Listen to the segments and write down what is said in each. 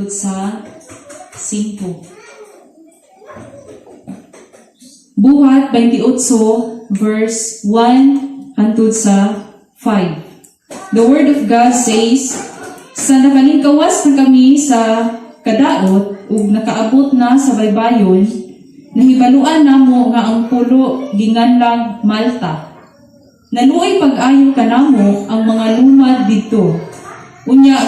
hangtod sa 5. Buhat 28 verse 1 hangtod sa 5. The word of God says, sa nakalingkawas na kami sa kadaot ug nakaabot na sa baybayon, nahibaluan namo nga ang pulo ginganlang Malta. Naluoy pag-ayo kanamo ang mga lumad didto. Unya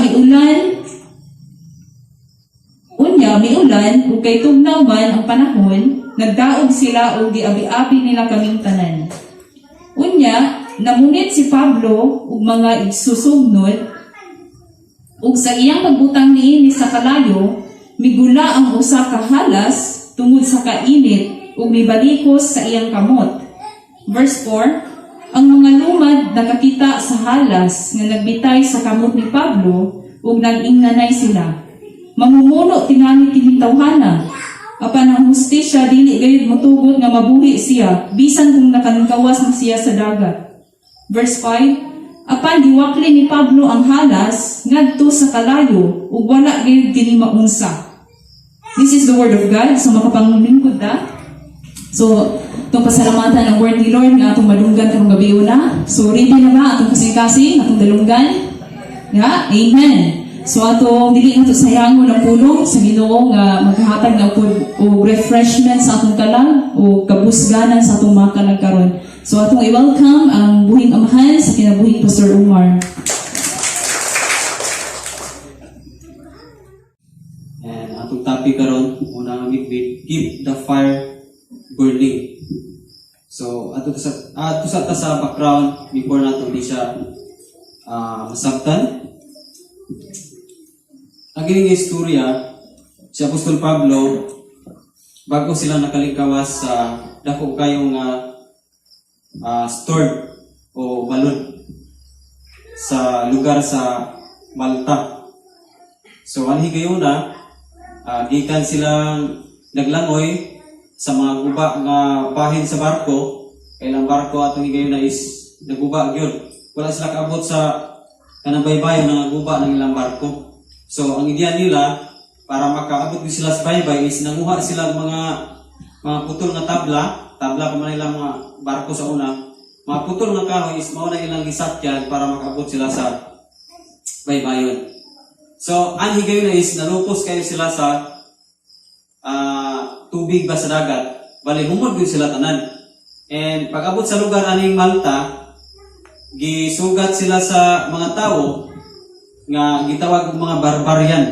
miulan ug kay tugnaw man ang panahon, nagdaog sila ug giabi-abi nila kaming tanan. Unya namunit si Pablo ug mga igsusugnod ug sa iyang pagbutang niini sa kalayo, migula ang usa ka halas tungod sa kainit ug mibalikos sa iyang kamot. Verse 4, ang mga lumad nakakita sa halas nga nagbitay sa kamot ni Pablo ug nag-ingnanay sila. Mamumuno tingali kining tawhana. Apan ang hustisya dili gayud motugot nga mabuhi siya bisan kung nakalingkawas na siya sa dagat. Verse 5, apan diwakli ni Pablo ang halas ngadto sa kalayo ug wala gayud kini maunsa. This is the word of God. So makapanglingkod ta. So itong pasalamatan ang word ni Lord nga atong madunggan karong gabi una. So ready na ba atong kasing-kasing atong dalunggan? Yeah? Amen. So atong dili nato sayangon ang pulong sa Ginoo nga maghahatag na og refreshment sa atong kalang o kabusganan sa atong mga kalang karon. So atong i-welcome ang buhing amahan sa kinabuhing Pastor Umar. And atong topic karon una nga midweek, keep the fire burning. So ato sa background before nato di siya masabtan. Ang gining istorya si Apostol Pablo bago sila nakalingkawas sa dako kayong storm o balon sa lugar sa Malta. So anhi gayuna gikan silang naglangoy sa mga guba nga bahin sa barko, kailang barko atong higayon na is naguba gyud. Wala sila kaabot sa kanang baybayon nga guba ng ilang barko. So ang ideya nila para makaabot sila sa baybay is nanguha sila mga putol nga tabla pa man ilang mga barko sa una. Mga putol nga kahoy is mao na ilang gisakyan para makaabot sila sa baybayon. So ang higayon na is nalupos kayo sila sa tubig ba sa dagat, bali humod gyud sila tanan. And pag-abot sa lugar aning Malta, gisugat sila sa mga tao nga gitawag og mga barbarian,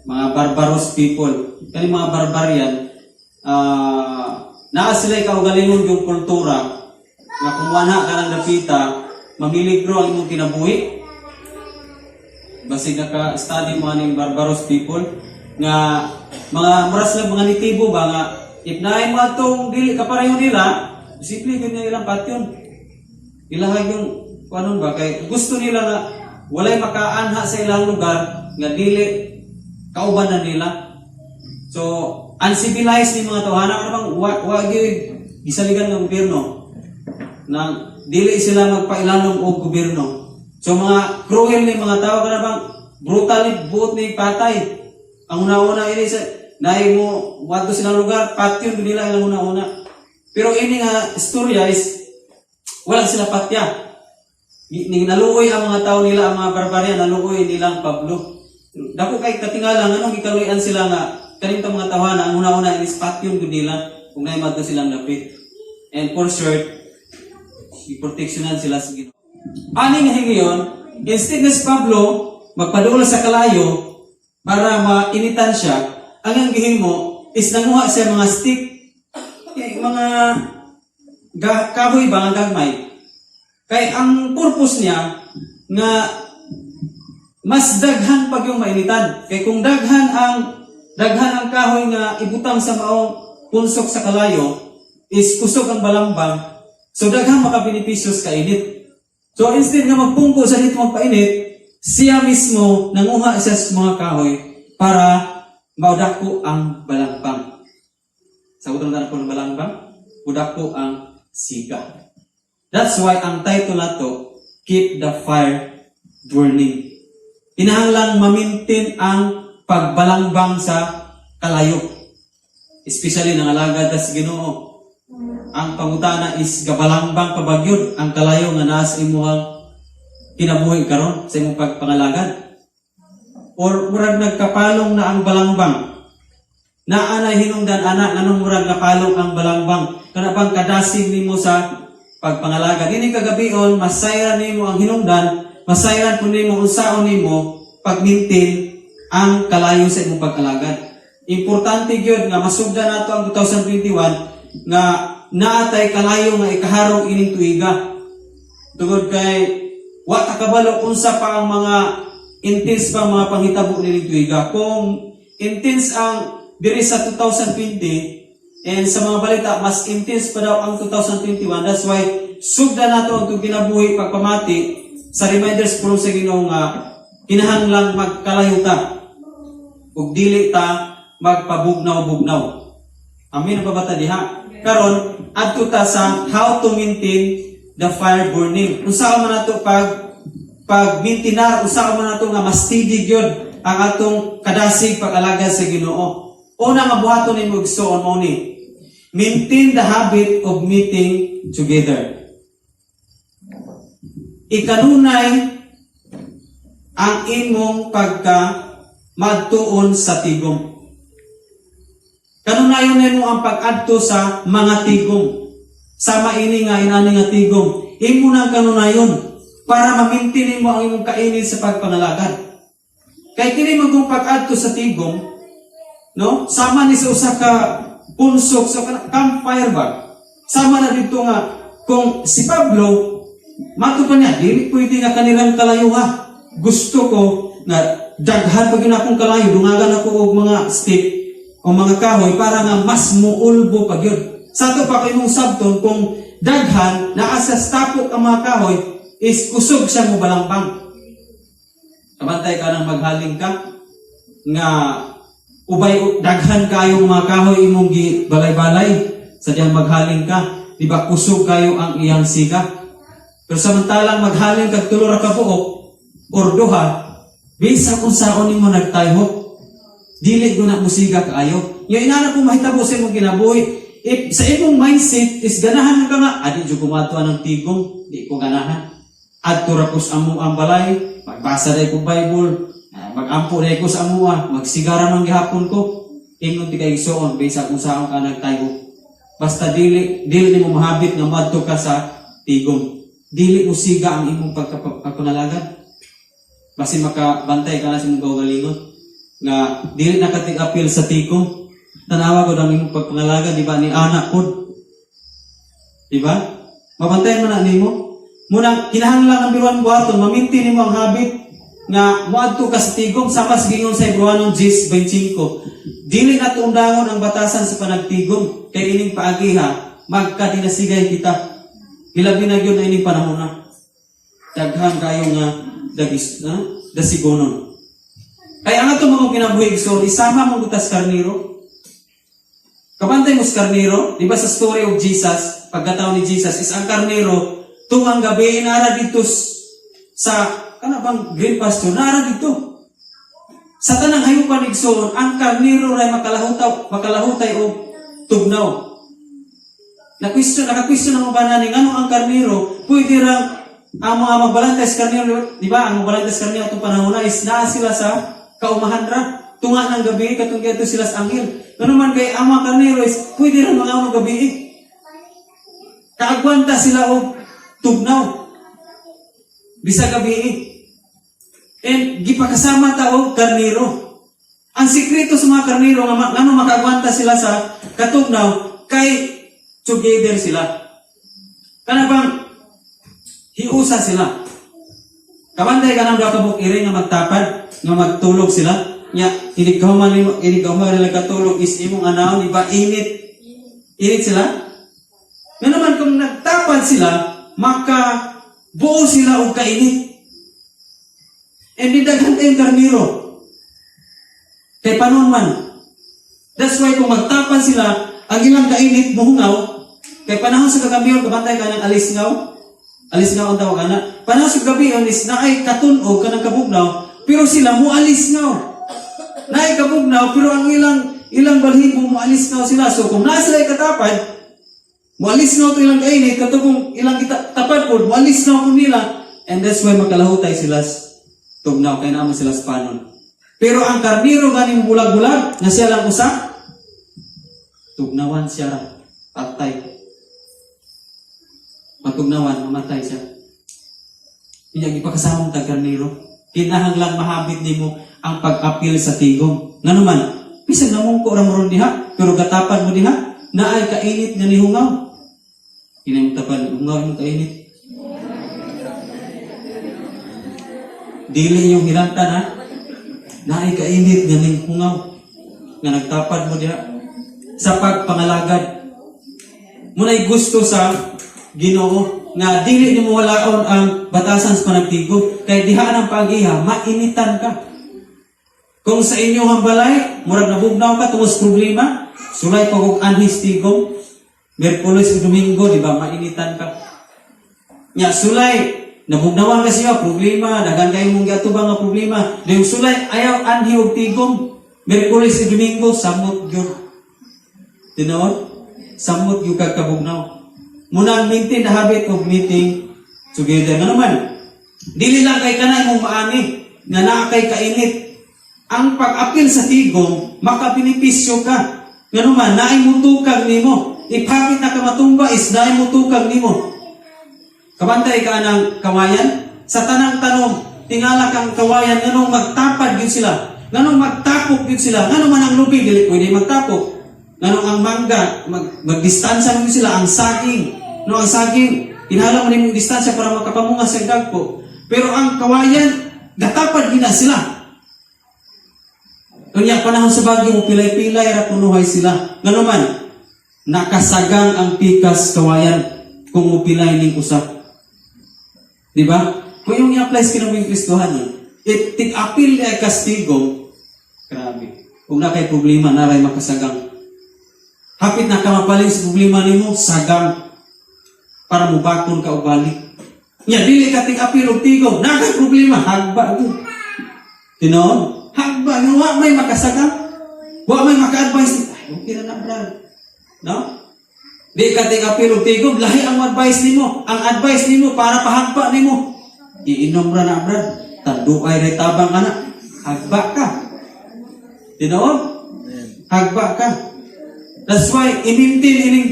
mga barbarous people. Kani mga barbarian, naa sila kaugalingon yung kultura nga kung wala ka ng dapita, mamiligro ang imong kinabuhi. Basig naka-study mo aning barbarous people nga mga muras lang mga nitibo ba nga if naay mo atong dili kapareho nila, simple gyud nilang patyon. Ilahag yung kuanon ba kay gusto nila nga walay makaanha sa ilang lugar nga dili kauban na nila. So uncivilized ni mga tawhana ano bang wa gyud gisaligan ng gobyerno nang dili sila magpailanom og gobyerno. So mga cruel ni mga tao kana bang brutally buot ni patay. Ang una-una ini sa naay mo wadto silang lugar patyon nila ang una-una. Pero ini nga istorya is wala sila patya. Naluoy ang mga tao nila, ang mga barbarian, naluoy nilang Pablo. Dako kay katingala anong gikaluyan sila nga kaning mga tawhana ang una-una is patyon gud nila kung naay madto silang lapit. And for sure, i-protectionan sila sa Ginoo. Ani nga hingayon, instead na si Pablo magpadula sa kalayo para mainitan siya, ang gihimo is nanguha siya mga stick, mga kahoy ba nga gagmay. Kay ang purpose niya nga mas daghan pag yung mainitan. Kay kung daghan ang kahoy nga ibutang sa maong punsok sa kalayo is kusog ang balambang. So daghan makabenepisyos ka init. So instead nga magpungko sa dito magpainit, siya mismo nanguha siya sa mga kahoy para maudako ang balambang. Sa utang na po ng balambang, udako ang siga. That's why ang title na to, Keep the Fire Burning. Kinahanglang ma-maintain ang pagbalangbang sa kalayo. Especially nangalagad ta sa Ginoo. Ang pangutana is gabalangbang kabagyod ang kalayo nga naa sa imong kinabuhi karon sa imong pagpangalagad. Or murag nagkapalong na ang balangbang. Naa na hinungdan anak nganong murag napalong ang balangbang. Kana bang kadasig nimo sa pagpangalagad. Dini kagabion masayran nimo ang hinungdan, masayran pud nimo unsaon nimo pagmintin ang kalayo sa imong pag-alagad. Importante gyud nga masugdan nato ang 2021 nga naatay kalayo nga ikaharong ining tuiga. Tungod kay wa ta kabalo unsa pa ang mga intense pa mga panghitabo nining tuiga. Kung intense ang diri sa 2020 and sa mga balita mas intense pa daw ang 2021. That's why sugdan nato ang kinabuhi pagpamati sa reminders puno sa Ginoo nga kinahanglang magkalayo ta ug dili ta magpabugnaw-bugnaw. Amen ba bata diha? Karon adto ta sa how to maintain the fire burning. Unsa man nato pag-maintinar, unsa man nato nga mas steady gyud ang atong kadasig pag-alagad sa Ginoo. Una nga buhaton nimo igsoon mo ni maintain the habit of meeting together. Ikanunay ang imong pagka magtuon sa tigom. Kanunayon nimo ang pag-adto sa mga tigom. Sama ini nga inani nga tigom. Imo na kanunayon para ma-maintain mo ang imong kainin sa pagpangalagad. Kay kini magong pag-adto sa tigom, no? Sama ni sa usa ka punsok sa campfire ba? Sama na dito nga kung si Pablo mato pa niya, dili pwede nga kanilang kalayo ha. Gusto ko nga daghan pag akong kalayo, dungagan ako og mga stick o mga kahoy para nga mas muulbo pag yun. Sa ito pa kayo mong sabton, kung daghan na asas tapok ang mga kahoy, is kusog siya mo balampang. Kabantay ka nang maghaling ka, nga ubay daghan kayo mga kahoy imong balay-balay, sadyang maghaling ka, di ba kusog kayo ang iyang siga. Pero samantalang maghaling kag tulo ra ka buok, or duha, bisa kung saon nimo nagtayhok, dili ko na musiga kaayo. Yung inana kong mahitabo sa imong kinabuhi, if sa imong mindset is ganahan ka nga, adi dyo kumatuan ng tigong, di ko ganahan. At turapos amo ang balay, magbasa day ko Bible, magampo day ko sa amuha, magsigara ng gihapon ko, ingon ti kay igsoon, bisa kung saon ka nagtayhok. Basta dili nimo mahabit nga madto ka sa tigong. Dili musiga ang imong pagpanalagad. Basi makabantay ka na sa imong kaugalingon nga dili nakatig-apil sa tigong. Tanawa ko ang imong pagpangalagad, di ba, ni anak pod. Di ba? Mabantayan mo na nimo. Muna kinahanglan ang biruan buhaton, maminti nimo ang habit nga moadto ka sa tigong sama sa gingon sa Hebreano 10:25. Dili nato undangon ang batasan sa panagtigom kay ining paagiha magkadinasigay kita. Hilabi na gyud na ining panahon na. Daghan kayo nga dasigonon. Kaya ang ato mga kinabuhi so isama mo butas karniro. Kabantay mo sa karniro, di ba sa story of Jesus, pagkataon ni Jesus is ang karniro tungang gabi nara dito sa kanabang green pasture nara dito. Sa tanang hayupan igsoon, ang karniro ray makalahutay og tugnaw. Naka-question ang banani ngano ang karniro pwede ra ang mga magbalantes karniro, di ba? Ang magbalantes karniro atong panahon na is naa sila sa kaumahan ra. Tunga ng gabi katong kito sila sa anghel. Ngano man kay ang mga karniro is pwede ra mga gabi. Kaagwanta sila og tugnaw. Bisa gabi. And gipakasama ta og karniro. Ang sikreto sa mga karniro nga ngano makaagwanta sila sa katugnaw kay together sila. Kana bang hiusa sila. Kabantay ka ng dakabok iri nga magtapad, nga magtulog sila. Nya, inigkahuman nila katulog is imong anaw, di ba? Init sila. Nga naman kung nagtapad sila, makabuo sila og kainit. And didaghan tayong karniro. Kay panon man. That's why kung magtapad sila, ang ilang kainit, muhungaw, kay panahon sa kagabiyon, kabantay ka ng alisngaw. Alisngaw ang tawag na. Panahon sa gabiyon is na ay katunog ka ng kabugnaw, pero sila mo alisngaw. naikabugnaw, pero ang ilang balhin mo maalis na sila. So kung nasa sila katapad, maalis na ito ilang kainit, katong ilang tapad po, maalis na po nila, and that's why makalahutay sila tugnaw, kaya naman sila sa panon. Pero ang karniro ganing bulag-bulag, na siya lang usa, tugnawan siya ra, patay. Matugnawan, mamatay siya. Inyang ipakasamang tag-karniro. Kinahanglang mahabit nimo ang pag-apil sa tigom. Nga naman, bisag namong ko ron diha, pero gatapan mo diha, na ay kainit nga ni hungaw. Kinay mo tapan, hungaw yung kainit. Dili yung hirantan ha, na ay kainit nga ni hungaw. Nga nagtapad mo diha. Sa pagpangalagad. Muna'y gusto sa Ginoo nga dili nimo walaon ang batasan sa panagtigom kay diha ang pag-iha mainitan ka. Kung sa inyong balay murag nabugnaw ka tungod sa problema, sulay pa og anhis tigom, Miyerkules ug Domingo, di ba mainitan ka. Nya sulay nabugnawan ka siya problema, daghan kay mong giatubang nga problema, dayong sulay ayaw anhi og tigom, Miyerkules ug Domingo samot gyud. Tinuod, samot gyud kag kabugnaw. Munang maintain the habit of meeting together. Nga naman, dili lang kay kanay mong maani, nga naa kay kainit. Ang pag-apil sa tigom, makabinipisyo ka. Nga naman, naay mutukag nimo. Ipakit na ka matumba is naay mutukag nimo. Kabantay ka ng kawayan? Sa tanang tanong, tingala kang kawayan, nganong magtapad yun sila. Nganong magtapok yun sila. Nganong man ang lubig, dili pwede magtapok. Nganong ang mangga, magdistansya mo sila, ang saging. No, ang saging, kinahanglan mo nimong distansya para makapamunga sa dagpo. Pero ang kawayan, gatapad gina sila. Kanya panahon sa bagyo, pilay-pilay, rapunuhay sila. Nga naman, nakasagang ang pikas kawayan kung mupilay ning usap. Diba? Kung yung i-apply sa kinaming Kristohan, tig-apil ay kastigong, grabe. Kung na kay problema, naray makasagang. Hapit na kamapaling sa problema nimo, sagang. Para mubakon ka o balik. Nya, dili ka tig-apil o tigom. Nakay problema, hagba. Tinoon? Hagba. Wa may makasagang. Wa may maka-advise. Ay, okay na brad. No? Di ka tig-apil o tigom. Lahi ang advice nimo. Ang advice nimo para pahagba nimo. Iinom ra na brad. Tanduay rin tabang anak. Hagba ka. Tinoon? Hagba ka. That's why, i-maintain ining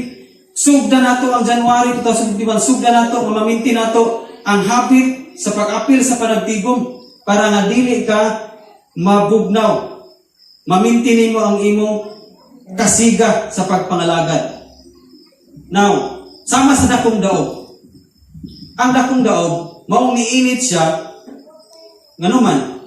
sugda nato ang January 2021, sugda nato, mamamintin nato ang habit sa pag-apil sa panagtigom para nga dili ka mabugnaw. Mamintinin mo ang imong kasiga sa pagpangalagad. Now, sama sa dakong daog. Ang dakong daog, maong niinit siya, nganuman,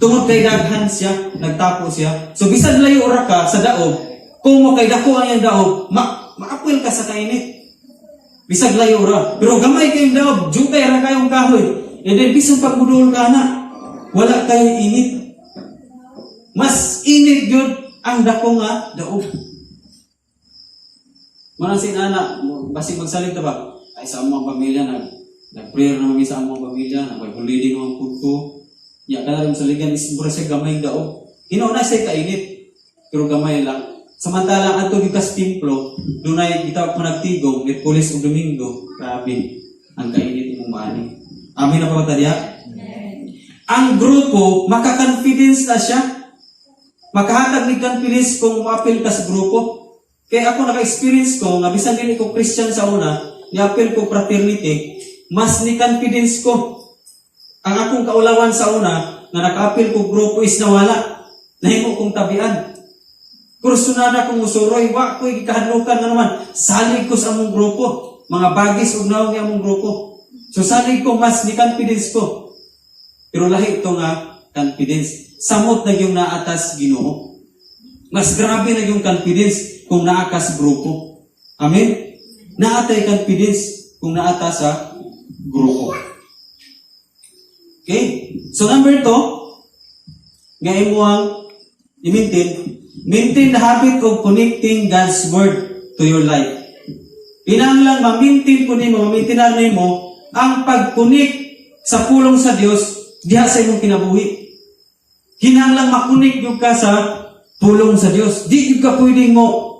tungod kay daghan siya, nagtapo siya. So, bisan layo ora ka sa daog, kung mo kay dako ang iyang daog, maapil ka sa kainit. Bisag layo ra. Pero gamay kayong daog, jukay ra kayong kahoy. E then, bisang pagbudol ka na, wala kayong init. Mas init yun ang dako nga daog. Manang sinana, basig magsalit ba? Ay sa among pamilya, nag-prayer naman sa among pamilya, nag-holiday naman po ko. Ya, kada rin sa ligan, isipura siya gamay daog. Hinauna siya kainit, pero gamay lang. Samantalang ato gikas templo, dunay gitawag managtigom, Miyerkules ug Domingo, grabe ang kainit imong maani. Amin na pa diha? Ang grupo maka-confidence na siya. Makahatag ni confidence kung maapil ka sa grupo. Kaya ako naka-experience ko, nga bisan din ko Christian sa una, ni-apil ko fraternity, mas ni confidence ko. Ang akong kaulawan sa una, nga naka-apil ko grupo is nawala. Nahimo kong tabian. Kursunada kong usuroy, wa ko'y gikahadlukan nga naman. Salig ko sa among grupo. Mga bagis ug naong ni among grupo. So salig ko, mas ni confidence ko. Pero lahi ito nga, confidence. Samot na yung naatas Ginoo. Mas grabe na yung confidence kung naakas grupo. Amen? Naatay confidence kung naatas sa grupo. Okay? So number 2, ngayon mo ang maintain the habit of connecting God's Word to your life. Pinanglang ma-maintain mo ang pag-connect sa pulong sa Dios diha sa imong kinabuhi. Kinahanglan makunik yung ka sa pulong sa Dios. Di yung ka pwedeng mo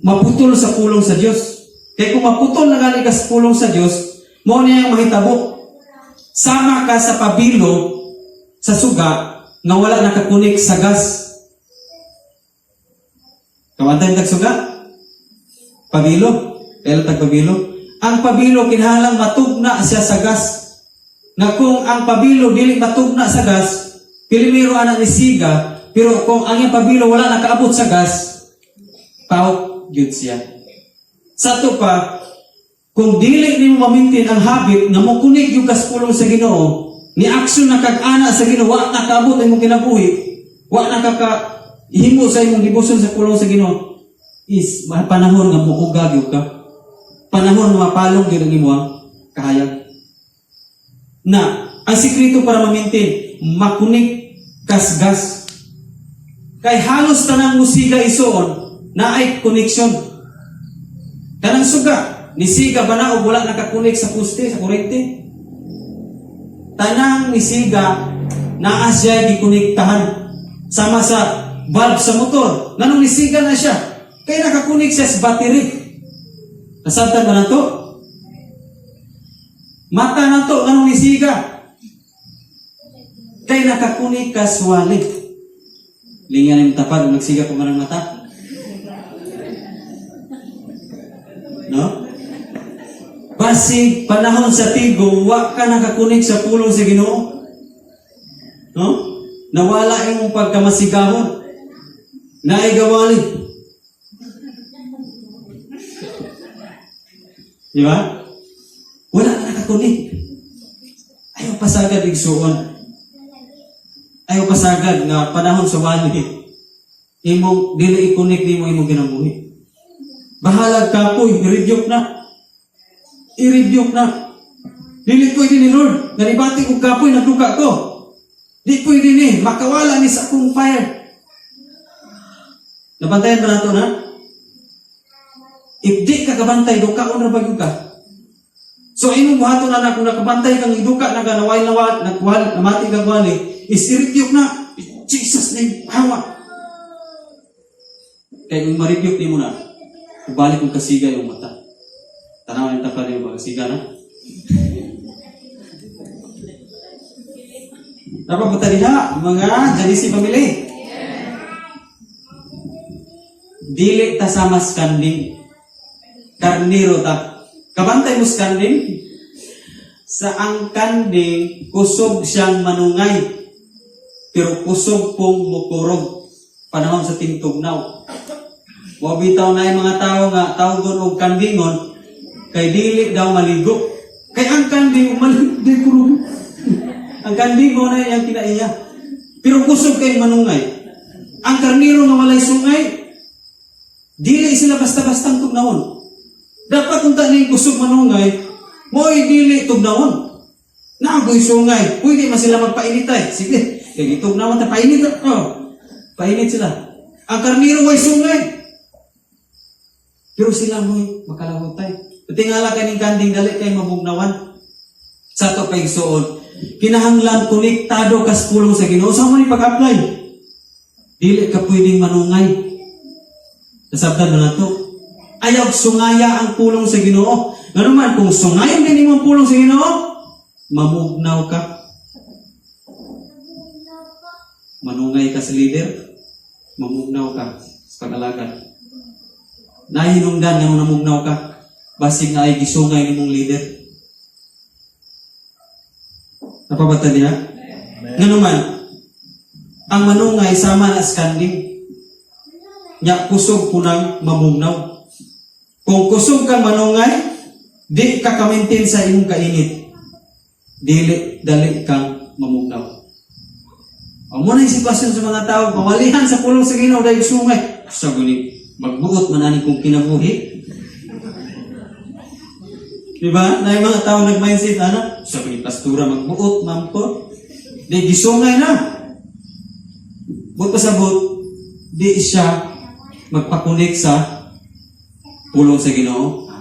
maputol sa pulong sa Dios. Kaya kung maputol na gali ka sa pulong sa Dios, mo niya yung mahitabo. Sama ka sa pabilo sa suga nga wala nakakunik sa gas. Kawantay tag suga? Pabilo. Kaya tag pabilo. Ang pabilo kinahanglan matugna siya sa gas. Nga kung ang pabilo dili matugna sa gas, pilimiro ana ni siga, pero kung ang iyang pabilo wala nakaabot sa gas, paut gyud siya. Sa to pa, kung dili nimo ma-maintain ang habit nga mo kunig yung kaspulong sa Ginoo, ni aksyon na kag-ana sa Ginoo, wa nakaabot imong kinabuhi, wa nakakahimo sa imong devotion sa pulong sa Ginoo, is panahon nga muugag gyud ka. Panahon nga mapalong gyud ang imong kahayag. Na ang sikreto para ma-maintain, makunig kas-gas. Kay halos tanang musika isuon na ay connection. Kanang suga, ni siga ba na o wala nakakunik sa poste, sa kurente? Tanang ni siga na asya gikonektahan sama sa valve sa motor. Nganong ni siga na siya? Kaya nakakunik siya sa battery. Nasabtan ba na to? Mata na to, nganong ni siga? Kaya nakakunik ka sa wallet. Lingan yung tapad, nagsiga pa man ang mata. No? Basig panahon sa tigong, wa ka nakakunik sa pulong sa Ginoo. No? Nawala yung pagkamasigahon. Naigawali. Di ba? Wala ka nakakunik. Ayaw pasagad igsuon. Ayaw pasagad nga panahon sa wali. Imong dili ikunik nimo imong ginabuhi. Bahalag kapoy, i-rebuke na. I-rebuke na. Dili pwede ni Lord. Naribati kong kapoy, nagduka ko. Di pwede ni. Makawala ni sa akong fire. Nabantayan ba nato na? If di ka kabantay, dukaon na bagyo ka. So, imong buhato na kung nakabantay kang iduka, naganaway-nawat, namati kang wali, is i-rebuke na. Jesus name, hawa. Kaya kung ma-rebuke ni mo na, balik kong kasiga yung mata. Tanaw yung tapal yung kasiga na. Napapunta diha, mga Janisi family. Dili ta sama skanding. Karniro ta. Kabantay mo skanding? Sa ang kanding, kusog siyang manungay. Pero kusog pong mukurog. Panahon sa tingtugnaw. Wabitaw na yung mga tao nga tawgon o kandingon kay dili daw maligo. Kay ang kanding maligo. Ang kandingon na yung kinaiya. Pero kusog kay manungay. Ang karniro nga walay sungay, dili sila basta-bastang tugnawon. Dapat kung tani kusog manungay, mo'y dili tugnawon. Nagoy sungay, pwede man sila magpainitay. Sige, kay itugnawan ta painit. Oh, painit sila. Ang karniro way sungay. Pero sila mo'y makalahutay. Tingala kaning kanding dali kay mabugnawan. Sa to pay suod, kinahanglan konektado kas pulong sa Ginoo. Sa mo ni pag-apply? Dili ka pwedeng manungay. Nasabtan mo na to. Ayaw sungaya ang pulong sa Ginoo. Ngano man kung sungayon din mo ang pulong sa Ginoo, mamugnaw ka. Manungay ka sa leader, mamugnaw ka sa pag-alagad. Nahinungdan nga namugnaw ka, basig na ay gisungay ni mong leader. Napabata niya? Nga naman, ang manungay sama na skanding. Nya kusog punang mamugnaw. Kung kusog kang manungay, di ka kamintin sa imong kainit. Dili kang mamugnaw. Amo na yung sitwasyon sa mga tao, pawalihan sa pulong sa Ginoo dahil sungay. Sa gunig. Magbuot man ani kung kinabuhi. Diba? Na yung mga tao nag-mindset, ano? Sabi ni pastura, magbuot, mampo. Di gisungay na. Buot pa sa buot, di siya magpakunik sa pulong sa Ginoo.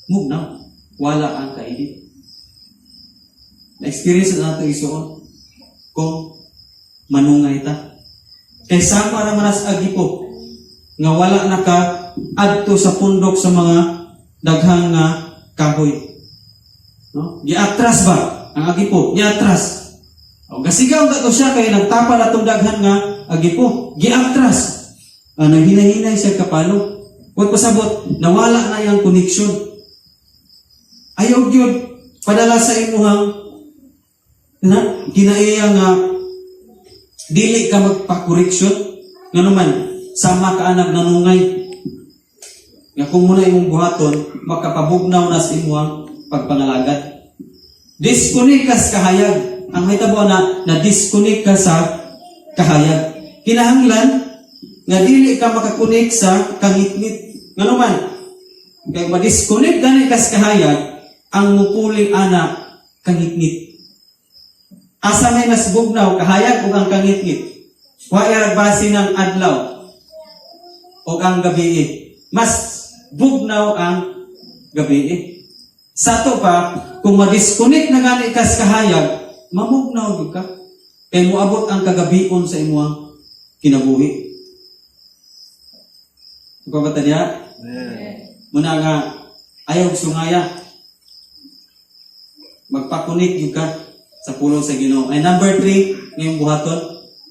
Mugnaw. Wala ang kainit. Na-experience na ito isuon. Kung manungay ta. Kay sama naman as agipo nga wala na ka adto sa pundok sa mga daghang nga kahoy. No? Giatras ba ang agipo? Giatras. O gasigaw ka to siya kay nagtapa na itong daghan nga agipo. Giatras. Naghinahinay siya kapalo. Huwag pasabot, nawala na yung connection. Ayaw yun, padala sa imuhang kinaiya nga dili ka magpa-correction. Nga naman, sama ka anak nanungay. Nga kung muna imong buhaton, makapabugnaw na sa imuhang pagpangalagad. Disconnect ka sa kahayag. Ang may tabo na disconnect ka sa kahayag. Kinahanglan, nga dili ka makakonek sa kangitngit. Nga naman, kaya ma-disconnect gani ka sa kahayag, ang mupuling anak kangitngit. Asa may mas bugnaw, kahayag o ang kangitngit. Huwag base ng adlaw o ang gabi. Mas bugnaw ang gabi. Sa to pa, kung ma-disconnect na gani ka sa kahayag, mamugnaw yung ka. Kaya muabot ang kagabion sa imuang kinabuhi. Pagkabata niya? Muna nga, ayaw sungaya. Magpakunik yung ka sa pulong sa Ginoo. Ay number 3, ngayong buhaton,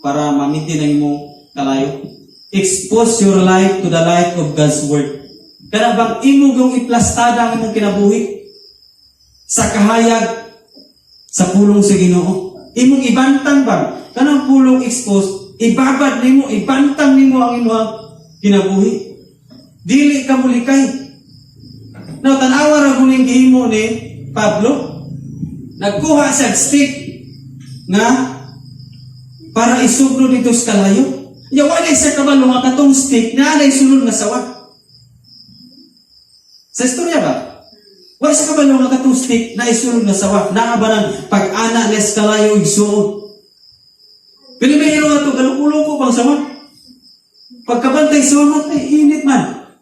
para mamintin ang imong kalayo. Expose your life to the light of God's Word. Kaya bang imong yung iplastada ang imong kinabuhi sa kahayag sa pulong sa Ginoo. Imong ibantang bang kanang pulong expose, ibabad nimo, ibantang nimo ang imong kinabuhi. Dili ka mulikay. Now, tanawa ra guning gihimo ni Pablo. Nagkuha siya stick nga para isugno dito sa kalayo. Yawa na siya kabalo nga katong stick na alay sulod nga sawa. Sa istorya ba? Wala siya kabalo nga katong stick na isulod nga sawa. Naaba ng pag-ana les kalayo igsuon. Pinimihiro nga ito, galukulo ko pang sawa. Pagkabantay sawa, ay init man.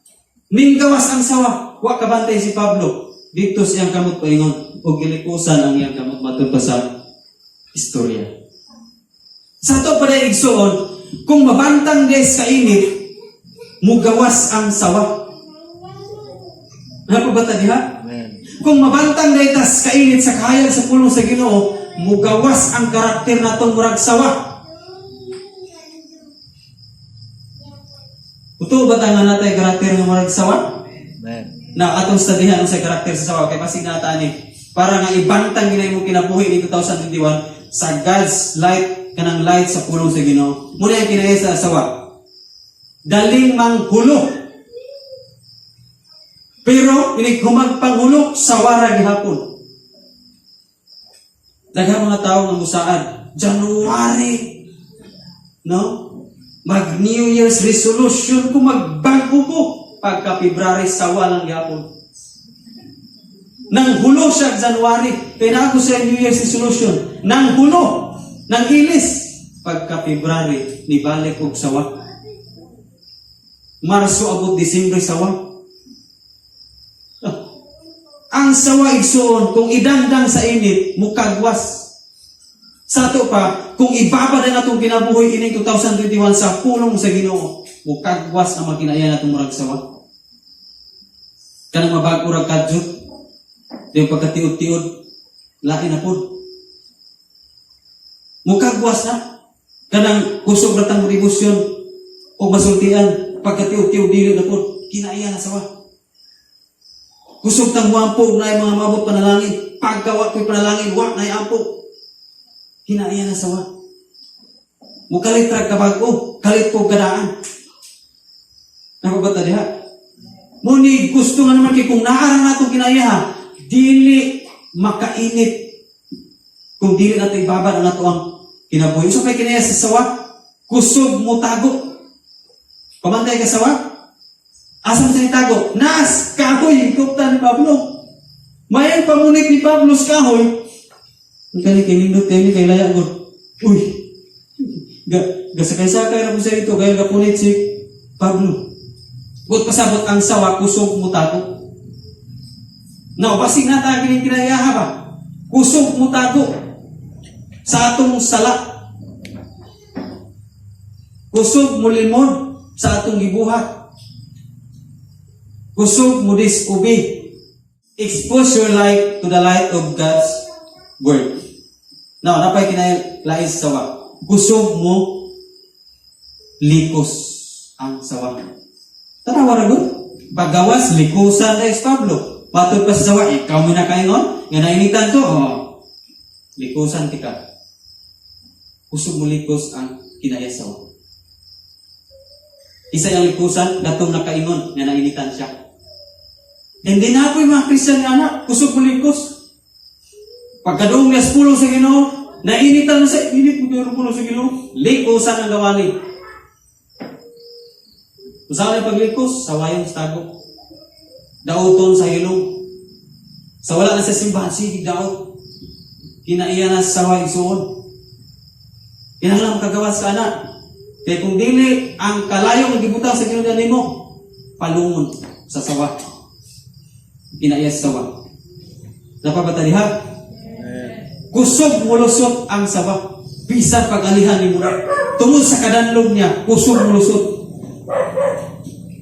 Ninggawas ang sawa. Wa kabantay si Pablo. Dito siyang kamot paingon. O gilikusan ang iyang kamot matod pa sa istorya. Sa ito pa na igsuon, kung mabantang des sa init, mugawas ang sawa. Napabata diha? Kung mabantang des ka init sa kahayag sa pulong sa Ginoo, mugawas ang karakter na itong murag sawa. Ito ba nga natay karakter ng murag sawa? Na atong studihan sa karakter sa sawa, kay pasig nata ni para nga ibantang ginay mo kinabuhi ni 2021 sa God's light, kanang light sa pulong sa Ginoo. Muna yung kinaya sa sawa. Daling manghulo. Pero, pinigkumag panghulok, sawara gihapon. Daghang mga tao ng musaan. January. No? Mag New Year's resolution kung magbago ko. Pagka February, sawa lang gihapon. Nang hulo siya January, pinago siya New Year's resolution. Nang hulo, nang ilis, pagka February, nibalik og sawa. Marso abot Disyembre sawa. Ang sawa igsuon, kung idandang sa init, mukagwas. Sa to pa, kung ibabad na itong kinabuhi ining 2021 sa pulong sa Ginoo, mukagwas na makinaya na itong murag sawa. Kanang mabago rag kadyot, yung pagkatiod-tiod, lain na po. Mukagwas na. Kanang kusog na tang ribusyon o masultian, pagkatiod-tiod dili na po, kinaya na sawa. Kusog tang wampo na yung mga mabot panalangin, paggawa ko'y panalangin, wak na yung ampo. Kinaya na sawa. Mukalitrag kabag ko, kalit ko gadaan. Nakabata diha. Muni gusto nga naman kay kung naarang natong kinaya ha, dili makainit. Kung dili natin ibabad ang nato ang kinabuhi. So may kinaya sa sawa, kusog mo tago. Pamantay ka sawa? Asa mo sa itago? Nas! Kahoy! Ikupta ni Pablo. Mayan pamunik ni Pablo sa kahoy. Ang kani kinindot kayo ni kay laya ko. Uy! Gasakay-sakay na po sa ito. Kaya kapunit si Pablo. But pasabot ang sawa, kusog mo tago. Now, pasig na tayo kinayaha ba? Kusog mo tago. Sa atong sala. Kusog mo limod sa atong gibuhat. Kusog mo disobey. Expose your life to the light of God's Word. Now, napay kinalais sawa. Kusog mo likos ang sawa. Tanawa ra gud. Paggawas likusan na Pablo. Matod pa sa sawa, ikaw mo na kaingon, nga nainitan to. Likusan tika. Kusog mo likos ang kinaya sawa. Isa yung likusan, datong nakaingon, nga nainitan siya. Hindi na ako yung mga Christian nga anak, kusog mo likos. Pagkadoong las pulo sa Ginoo, nainitan na sa init mo kayo pulo sa Ginoo, likusan ang gawali. Usahay paglikos, sawayong sa tago. Dauton sa hilong. Sa wala na sa simbahan, sige daot. Kinaiya na sa saway isuon. Kinahanglan kagawas ka anak. Kaya kung dili ang kalayong gibutaw sa Ginoo nimo, palungon sa sawa. Kinaiya sa sawa. Napabataliha? Kusog mulusot ang sawa. Bisan pag-alihan ni mura. Tungod sa kadanlog niya, kusog mulusot.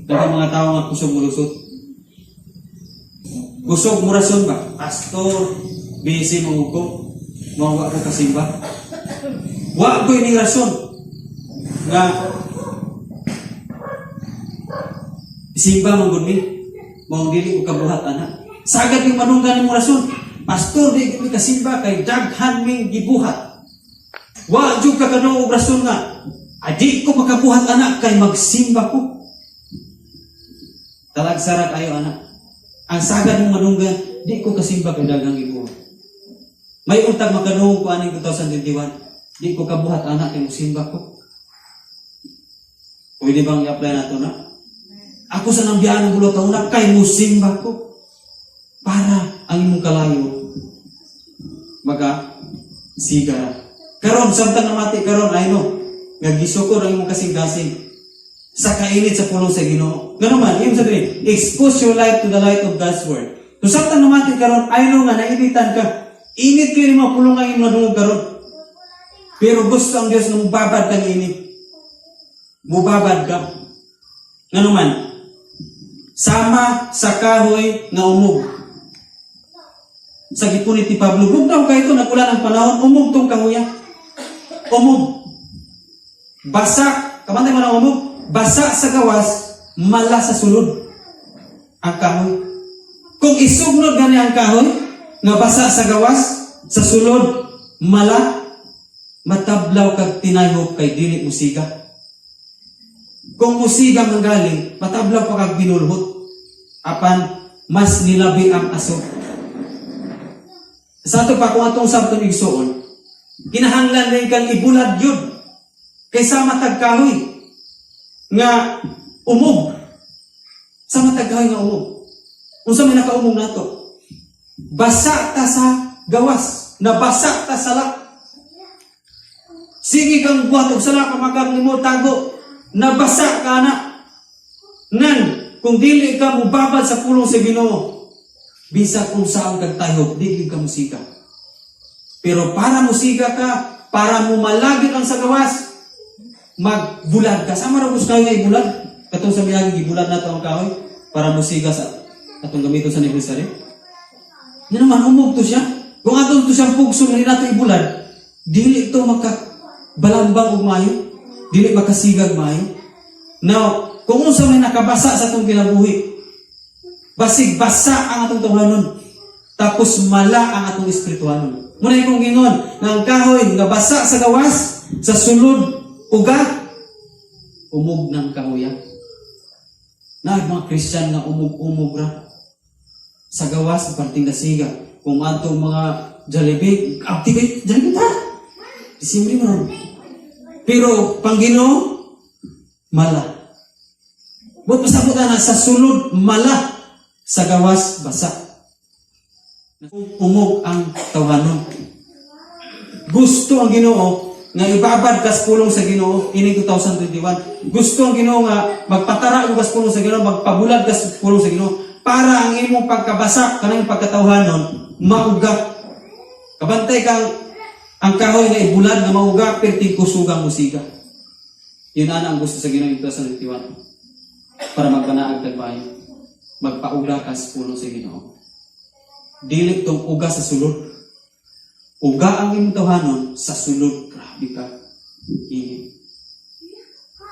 Dapat mga tao nga kusog mulusot. Kusog murason ba? Pastor, busy mong uko. Mawa ko kasimba. Wa ko ini rason. Nga simba mong gudmi. Mong dili ko kabuhat anak. Sagad yung manunggan mo rason. Pastor, di ko kasimba kay daghan ming gibuhat. Wa jud ka kanong rason nga. Adi ko makabuhat anak kay magsimba ko. Talagsara kayo anak. Ang sagad mong manunggan, di ko kasimba kay daghang gibuhat. May untag makanuhong ko aning 2021. Di ko kabuhat anak kay magsimba ko. Pwede bang i-apply na ito na? Ako sa nambiyaan ng gulo taon na kay musimba ko. Para ang imong kalayo maga sigara. Karon samtang namati karon ay no, ngagisukod ang imong kasing-kasing sa kainit sa pulong sa Ginoo. Ganun man, ibig sabihin, expose your life to the light of God's Word. Kung samtang namati karon ay no nga nainitan ka, init kayo yung mga pulong ang imong nadungog karon. Pero gusto ang Diyos na mubabad ka ng init. Mubabad ka. Ganun man, sama sa kahoy nga umog. Sa gipunit ni Pablo, bugnaw kayo ito, nagulan ang panahon, umog tong kahoya. Umog. Basak, kamantay mo na umog, basak sa gawas, mala sa sulod ang kahoy. Kung isugnod gani ang kahoy, nga basak sa gawas, sa sulod, mala, matablaw kag tinayhop kay dili musiga. Kung musiga manggaling, matablaw pa kag binulhot. Apan, mas nilabi ang aso. Sa ato pa kung atong sabton igsuon, kinahanglan rin kang ibulad yun. Kaysa matag kahoy nga umog. Sa matag kahoy nga umog. Unsa may nakaumog nato? Basa ta sa gawas. Nabasa ta sa lak. Sige kang buhat og sala ka magag nimo tago. Nabasa ka na. Ngan kung dili ka mubabad sa pulong sa Ginoo, bisa kung saan kagtayog, di ka musika. Pero para musika ka, para mo malagit ang sa gawas, magbulad ka. Sama rin gusto kayo nga ibulad. Katong sa miyagi, ibulad na ito ang kahoy para musika sa atong gamito sa neglisari. Yan naman, umog to siya. Kung atong to siyang pugso, hindi na ito ibulad, dili ito makabalambang o mayo. Dili makasigag mayo. Now, kung unsa may nakabasa sa itong kinabuhi, basig basa ang atong tawhanon. Tapos mala ang atong espirituhanon. Muna ikong gingon, nga ang kahoy, nga basa sa gawas, sa sulod, uga, umog ng kahoya. Na mga Christian nga umog-umog ra. Sa gawas, parting nasiga. Kung atong mga Jollibee, activate, Jollibee ta! Disimri mo. Pero, pang Ginoo, mala. Buat pasabot na sa sulod, mala. Sa gawas, basa. Umog ang tawhanon. Gusto ang Ginoo nga ibabad kas pulong sa Ginoo ini 2021. Gusto ang Ginoo nga magpatara og kas pulong sa Ginoo, magpabulag kas pulong sa Ginoo para ang imong pagkabasa kanang pagkatawhanon mauga. Kabantay kang ang kahoy nga ibulad nga mauga perting kusugang musika. Yun ang gusto sa Ginoo ito sa 21. Para magpanaag tagbayo. Magpauga ka sa puno sa Ginoo. Dili tong uga sa sulod. Uga ang imong tawhanon sa sulod. Grabe ka. Init.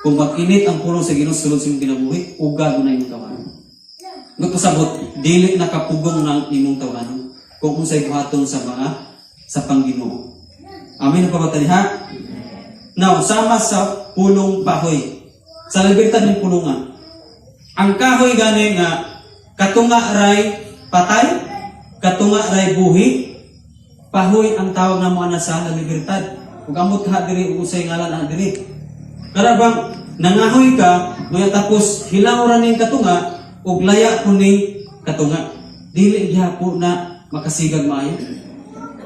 Kung mag-init ang puno sa Ginoo sulod sa imong kinabuhi, uga mo na imong tawhanon. Nagpasabot, dili nakapugong ng imong tawhanon kung unsay buhaton sa Pangginoo. Amen pa ba ha? Now, sama sa pulong kahoy. Sa libertad ng pulungan. Ang kahoy gani nga katunga ray patay, katunga ray buhi, pahoy ang tawag na mo na sa libertad. Ug amot ha diri usay ngalan na diri. Kada bang nangahoy ka, moya tapos hilaw ra ning katunga ug laya kun ning katunga. Dili gyapon na makasigag maayo.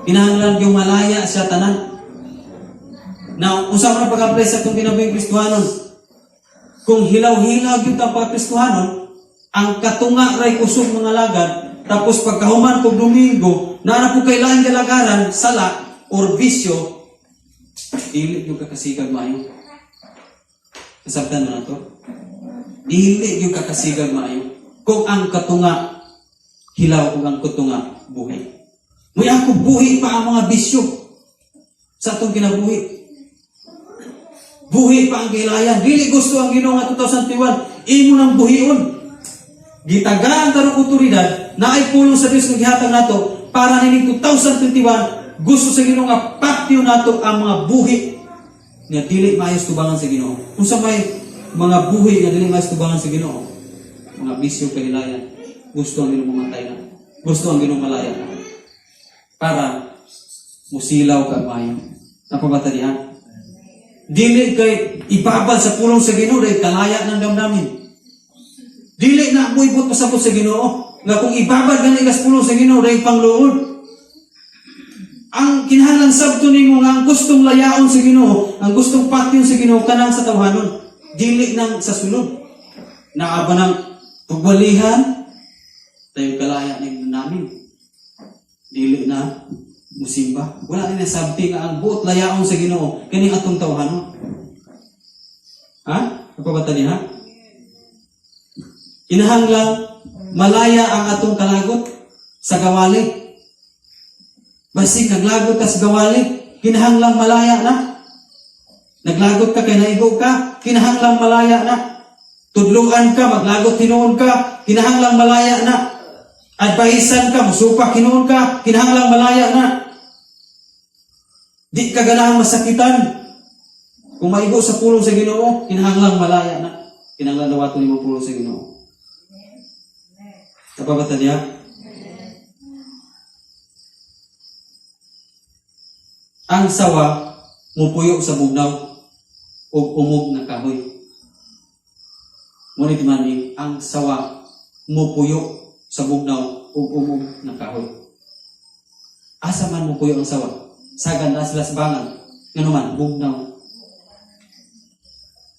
Kinahanglan yung malaya siya tanan. Now, usap na pag-apply sa itong kinabuhing Kristohanon. Kung hilaw-hilaw yung pag-Kristohanon, ang katunga ray kusog mga lagad, tapos pagkahuman kong Domingo, na po kailangan galagaran, sala, or bisyo, dili yung kakasigag maayo. Nasabtan mo na to? Dili yung kakasigag maayo. Kung ang katunga, hilaw kung ang katunga, buhi. May ako buhi pa ang mga bisyo sa itong kinabuhi. Buhi pa ang kailayan. Dili gusto ang Ginoo nga 2021. Imo nang buhion. Gitagaan tarong otoridad na ay pulong sa Dios nga gihatag nato para nining 2021 gusto sa Ginoo nga patio nato ang mga buhi nga dili maayos tubangan sa Ginoo. Unsa may mga buhi nga dili maayos tubangan sa Ginoo? Mga bisyo kailayan. Gusto ang Ginoo mamatay na. Gusto ang Ginoo malaya na. Para musilaw ka maayo. Napabata diha? Dili kay ibabad sa pulong sa Ginoo dahil kalaya ng damdamin. Dili na muibot pasabot sa Ginoo. Nga kung ibabad gani sa pulong sa Ginoo dahil pangluod. Ang kinahanglan sabto nimo nga ang gustong layaon sa Ginoo, ang gustong patyon sa Ginoo kanang sa tawhanon. Dili nang sa sulod. Naaba ng pagwalihan tayo kalaya ng namin. Dili na musimba. Wala na sabti nga ang buot layaon sa Ginoo kini atong tawhanon. Ha? Kapabata niya? Kinahanglan malaya ang atong kalagot sa gawali. Basig naglagot ka sa gawali, kinahanglan malaya na. Naglagot ka kay naigo ka, kinahanglan malaya na. Tudluan ka, maglagot tinuon ka, kinahanglan malaya na. Advisean ka, musupak hinuon ka, kinahanglang malaya na. Di ka ganahan masakitan. Kung maigo sa pulong sa Ginoo, kinahanglang malaya na. Kinahanglan nawato ni mo pulong sa Ginoo. Kapabata niya? Ang sawa, mupuyo sa bugnaw o umog na kahoy. Ngunit man ang sawa, mupuyo sa bugnaw o umog na kahoy. Asa man mo puyo ang sawa? Sagan na sila sa bangang. Nga naman, bugnaw.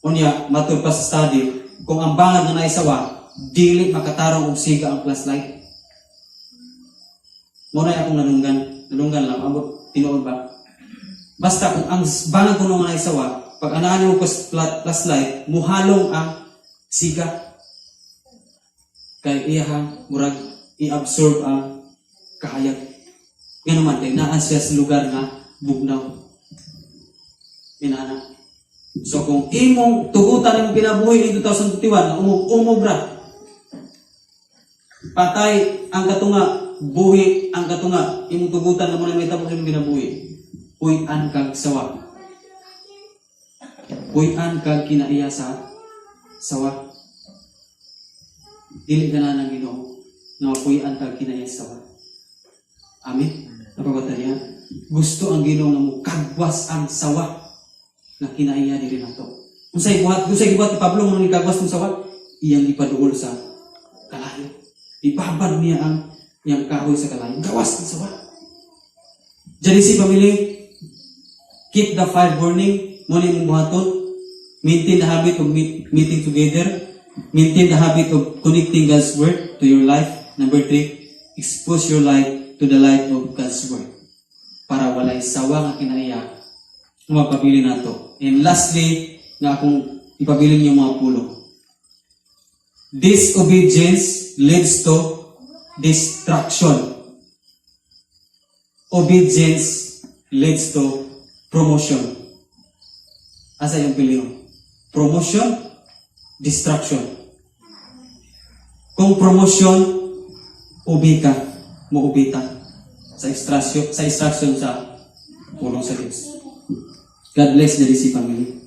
Unya, matur pa sa study, kung ang bangang na naisawa, dili makatarong og siga ang flashlight. Muna akong nanunggan lang, abot tinuod ba? Basta kung ang bangang kuno nga naisawa, pag anaan mo flashlight, muhalong ang siga. Kay iyahang murag i-absorb ang kahayag. Nga naman, kay naan siya sa lugar na bugnaw. Inana. So kung imong tugutan imong kinabuhi ni 2021, umog ra. Patay ang katunga, buhi ang katunga, imong tugutan na mo na may tapos imong kinabuhi. Puy-an kag sawa. Puy-an kag kinaiya sa sawa. Dili ka na ng Ginoo na mapuy-an kag kinaiya sa sawa. Amen? Napabata niya? Gusto ang Ginoo nga mo kagwas ang sawa na kinaiya dili nato. Kung sa ibuhat ni Pablo mo ni kagwas ng sawa, iyang ipaduol sa kalayo. Ipabad niya ang iyang kahoy sa kalayo. Gawas ng sawa. Janisi family, keep the fire burning. Muna yung buhaton. Maintain the habit of meeting together. Maintain the habit of connecting God's Word to your life. Number 3, expose your life to the light of God's Word. Para walay sawa nga kinaiya mapabili nato. And lastly, nga akong ipabiling yung mga pulo. Disobedience leads to destruction. Obedience leads to promotion. Asa yung pilihan? Promotion, destruction. Kung promotion, ubi ka, maubita sa instruction sa pulong sa Diyos. God bless the DC family.